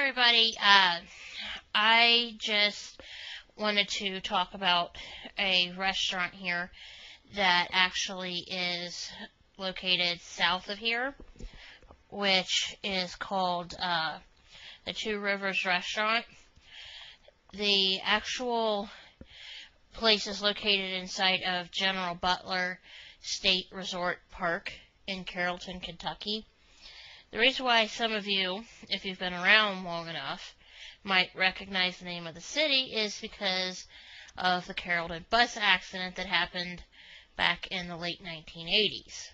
everybody. I just wanted to talk about a restaurant here that actually is located south of here, which is called the Two Rivers Restaurant. The actual place is located inside of General Butler State Resort Park in Carrollton, Kentucky. The reason why some of you, if you've been around long enough, might recognize the name of the city is because of the Carrollton bus accident that happened back in the late 1980s.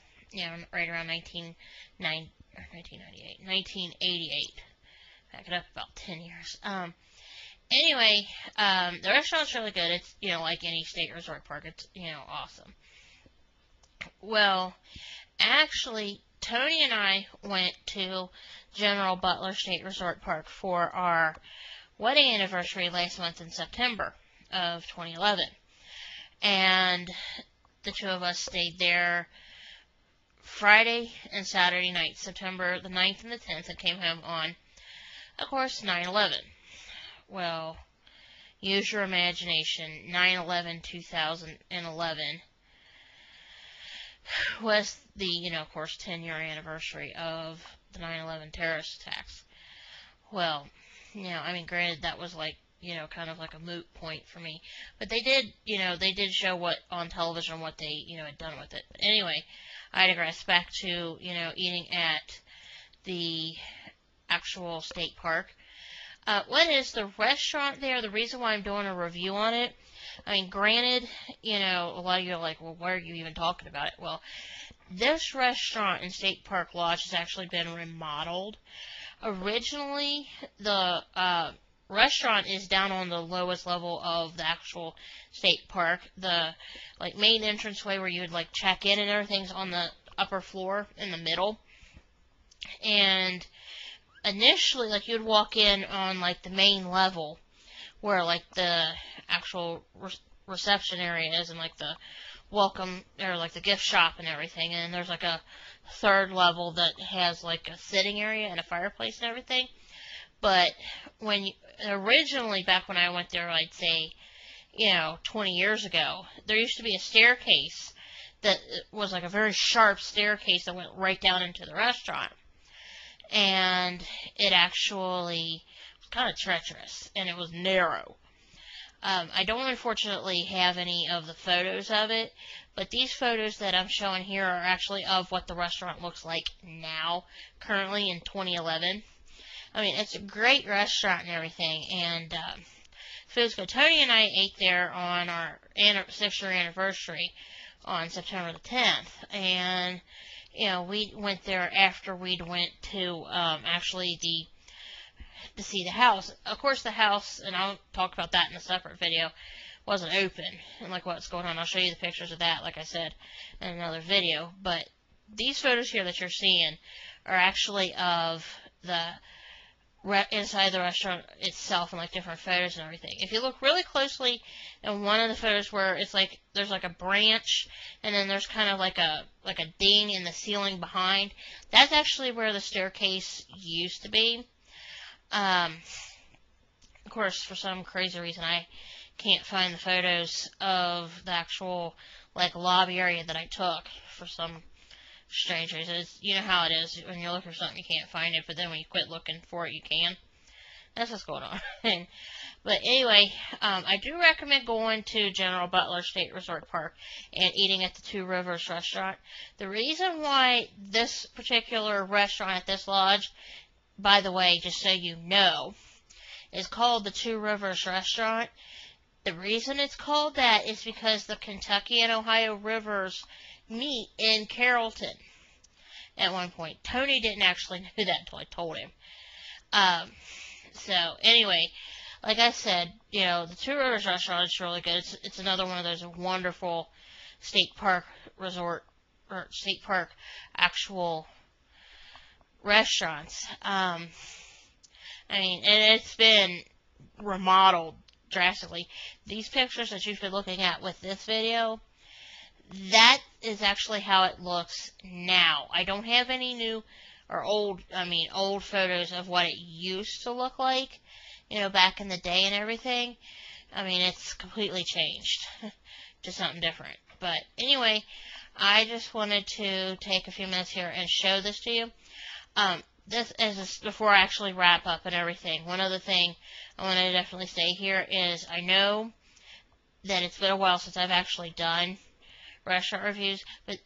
Right around 1988. Back it up about 10 years. Anyway, the restaurant's really good. It's, like any state resort park. It's, awesome. Well, actually, Tony and I went to General Butler State Resort Park for our wedding anniversary last month in September of 2011. And the two of us stayed there Friday and Saturday night, September the 9th and the 10th, and came home on, of course, 9/11. Well, use your imagination. 9/11/2011 was the, of course, 10-year anniversary of the 9/11 terrorist attacks. Well, granted, that was like, kind of like a moot point for me. But they did, they did show what on television, what they, had done with it. But anyway, I digress back to, eating at the actual state park. What is the restaurant there? The reason why I'm doing a review on it, granted, a lot of you are like, well, why are you even talking about it? Well, this restaurant in State Park Lodge has actually been remodeled. Originally, the restaurant is down on the lowest level of the actual state park. The main entranceway where you would check in and everything's on the upper floor in the middle. And initially, you'd walk in on the main level where the actual reception area is and the welcome or the gift shop and everything, and there's a third level that has a sitting area and a fireplace and everything. But originally, back when I went there, I'd say 20 years ago, there used to be a staircase that was a very sharp staircase that went right down into the restaurant, and it actually was kind of treacherous and it was narrow. I don't unfortunately have any of the photos of it, but these photos that I'm showing here are actually of what the restaurant looks like now, currently in 2011. It's a great restaurant and everything, and food's good. Tony and I ate there on our 6-year anniversary on September the 10th, and we went there after we'd went to actually to see the house. Of course, the house, and I'll talk about that in a separate video, wasn't open, and what's going on. I'll show you the pictures of that, like I said, in another video. But these photos here that you're seeing are actually of the inside the restaurant itself, and different photos and everything. If you look really closely in one of the photos where it's there's a branch, and then there's kind of a ding in the ceiling behind, that's actually where the staircase used to be. Of course, for some crazy reason, I can't find the photos of the actual lobby area that I took for some strange reason. You know how it is when you look for something, you can't find it, but then when you quit looking for it, you can. That's what's going on. But anyway, I do recommend going to General Butler State Resort Park and eating at the Two Rivers Restaurant. The reason why this particular restaurant at this lodge, by the way, just so you know, is called the Two Rivers Restaurant. The reason it's called that is because the Kentucky and Ohio rivers meet in Carrollton at one point. Tony didn't actually know that until I told him. So anyway, like I said, the Two Rivers Restaurant is really good. It's another one of those wonderful state park resort or state park actual restaurants. And it's been remodeled drastically. These pictures that you've been looking at with this video, that is actually how it looks now. I don't have any new or old photos of what it used to look like, back in the day and everything. I mean, it's completely changed to something different. But anyway, I just wanted to take a few minutes here and show this to you. This is before I actually wrap up and everything. One other thing I want to definitely say here is I know that it's been a while since I've actually done restaurant reviews, but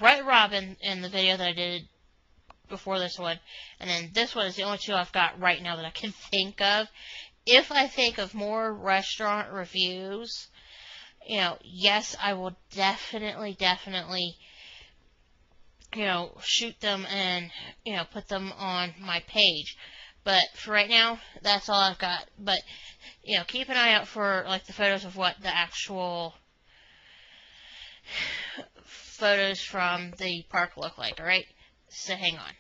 Red Robin in the video that I did before this one, and then this one is the only two I've got right now that I can think of. If I think of more restaurant reviews, yes, I will definitely, shoot them and, put them on my page. But for right now, that's all I've got. But, keep an eye out for, like, the photos of what the actual photos from the park look like, alright? So hang on.